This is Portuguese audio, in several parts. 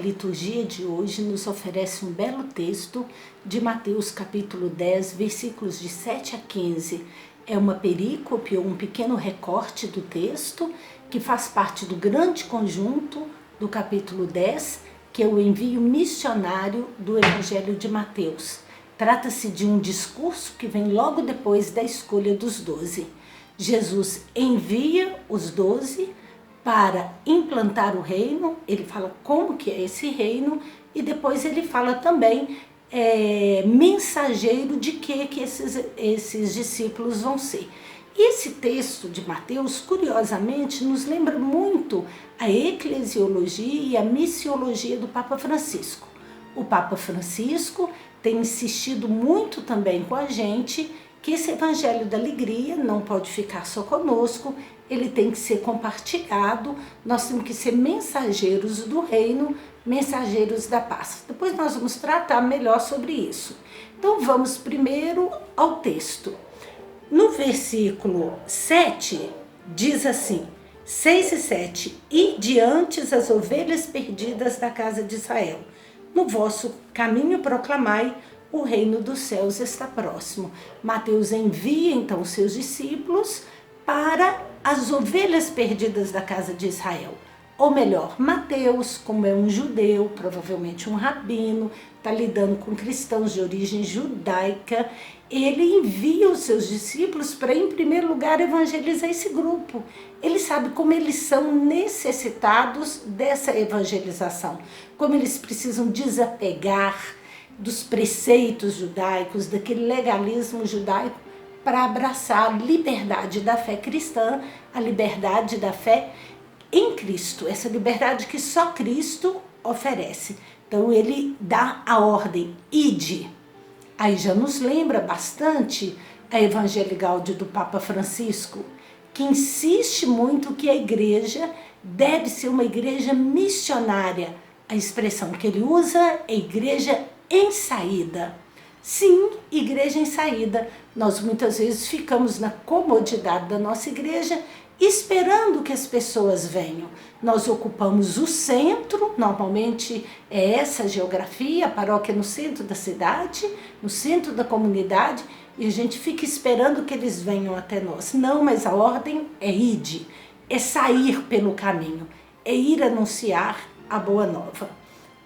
liturgia de hoje nos oferece um belo texto de Mateus capítulo 10, versículos de 7 a 15. É uma perícope ou um pequeno recorte do texto que faz parte do grande conjunto do capítulo 10, que é o envio missionário do Evangelho de Mateus. Trata-se de um discurso que vem logo depois da escolha dos 12. Jesus envia os 12 para implantar o reino, ele fala como que é esse reino e depois ele fala também mensageiro de que esses discípulos vão ser. E esse texto de Mateus, curiosamente, nos lembra muito a eclesiologia e a missiologia do Papa Francisco. O Papa Francisco tem insistido muito também com a gente que esse evangelho da alegria não pode ficar só conosco, ele tem que ser compartilhado, nós temos que ser mensageiros do reino, mensageiros da paz. Depois nós vamos tratar melhor sobre isso. Então vamos primeiro ao texto. No versículo 7, diz assim, 6 e 7, e diante as ovelhas perdidas da casa de Israel, no vosso caminho proclamai, o reino dos céus está próximo. Mateus envia então seus discípulos para as ovelhas perdidas da casa de Israel. Ou melhor, Mateus, como é um judeu, provavelmente um rabino, está lidando com cristãos de origem judaica, ele envia os seus discípulos para, em primeiro lugar, evangelizar esse grupo. Ele sabe como eles são necessitados dessa evangelização, como eles precisam desapegar dos preceitos judaicos, daquele legalismo judaico, para abraçar a liberdade da fé cristã, a liberdade da fé em Cristo, essa liberdade que só Cristo oferece. Então ele dá a ordem, ide. Aí já nos lembra bastante a Evangelii Gaudium do Papa Francisco, que insiste muito que a igreja deve ser uma igreja missionária. A expressão que ele usa é igreja em saída. Sim, igreja em saída. Nós muitas vezes ficamos na comodidade da nossa igreja esperando que as pessoas venham. Nós ocupamos o centro, normalmente é essa a geografia, a paróquia no centro da cidade, no centro da comunidade, e a gente fica esperando que eles venham até nós. Não, mas a ordem é ide, é sair pelo caminho, é ir anunciar a boa nova.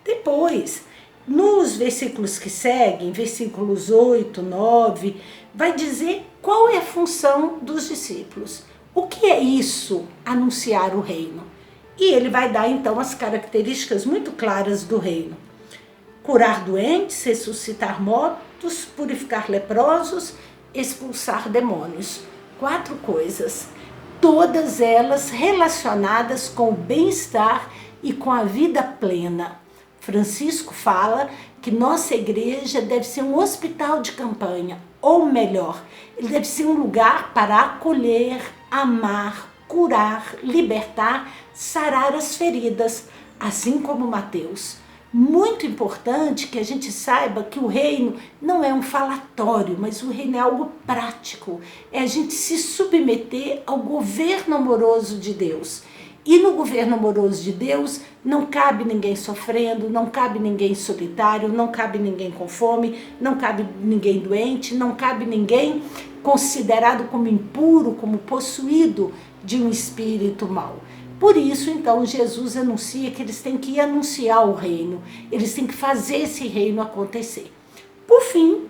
Depois, nos versículos que seguem, versículos 8, 9, vai dizer qual é a função dos discípulos. O que é isso, anunciar o reino? E ele vai dar então as características muito claras do reino. Curar doentes, ressuscitar mortos, purificar leprosos, expulsar demônios. 4 coisas, todas elas relacionadas com o bem-estar e com a vida plena. Francisco fala que nossa igreja deve ser um hospital de campanha, ou melhor, ele deve ser um lugar para acolher, amar, curar, libertar, sarar as feridas, assim como Mateus. Muito importante que a gente saiba que o reino não é um falatório, mas o reino é algo prático, é a gente se submeter ao governo amoroso de Deus. E no governo amoroso de Deus não cabe ninguém sofrendo, não cabe ninguém solitário, não cabe ninguém com fome, não cabe ninguém doente, não cabe ninguém considerado como impuro, como possuído de um espírito mau. Por isso, então, Jesus anuncia que eles têm que ir anunciar o reino, eles têm que fazer esse reino acontecer. Por fim,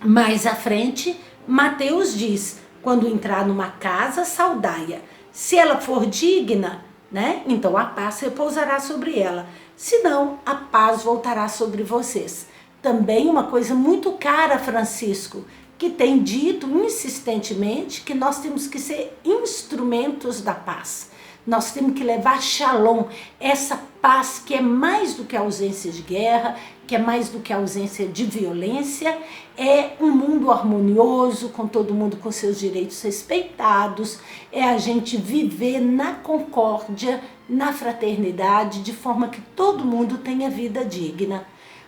mais à frente, Mateus diz, quando entrar numa casa, saudai-a. Se ela for digna, né, então a paz repousará sobre ela. Se não, a paz voltará sobre vocês. Também uma coisa muito cara a Francisco, que tem dito insistentemente que nós temos que ser instrumentos da paz. Nós temos que levar shalom, essa paz que é mais do que a ausência de guerra, que é mais do que a ausência de violência, é um mundo harmonioso, com todo mundo com seus direitos respeitados, é a gente viver na concórdia, na fraternidade, de forma que todo mundo tenha vida digna.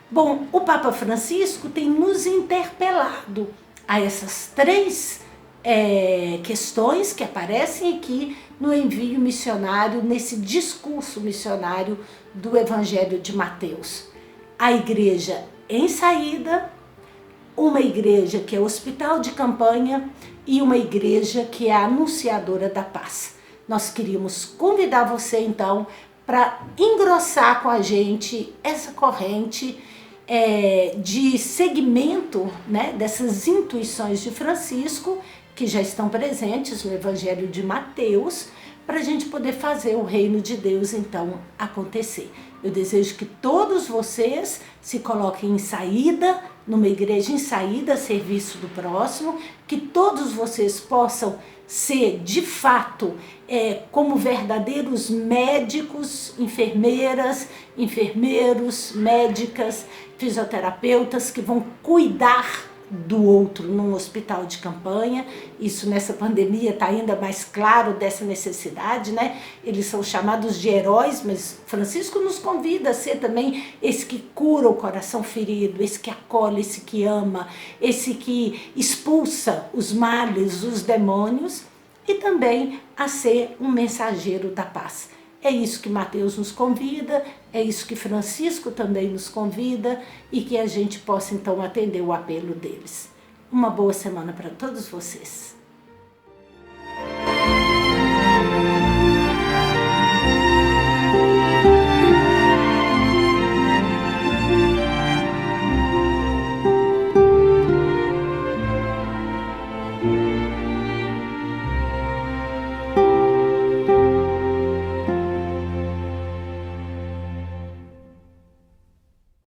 Bom, o Papa Francisco tem nos interpelado a essas 3 questões que aparecem aqui no envio missionário, nesse discurso missionário do Evangelho de Mateus? A igreja em saída, uma igreja que é hospital de campanha e uma igreja que é a anunciadora da paz. Nós queríamos convidar você então para engrossar com a gente essa corrente de segmento, né, dessas intuições de Francisco, que já estão presentes no Evangelho de Mateus, para a gente poder fazer o reino de Deus então acontecer. Eu desejo que todos vocês se coloquem em saída, numa igreja em saída, a serviço do próximo, que todos vocês possam ser de fato como verdadeiros médicos, enfermeiras, enfermeiros, médicas, fisioterapeutas que vão cuidar do outro num hospital de campanha. Isso nessa pandemia está ainda mais claro dessa necessidade, né? Eles são chamados de heróis, mas Francisco nos convida a ser também esse que cura o coração ferido, esse que acolhe, esse que ama, esse que expulsa os males, os demônios, e também a ser um mensageiro da paz. É isso que Mateus nos convida, é isso que Francisco também nos convida, e que a gente possa então atender o apelo deles. Uma boa semana para todos vocês.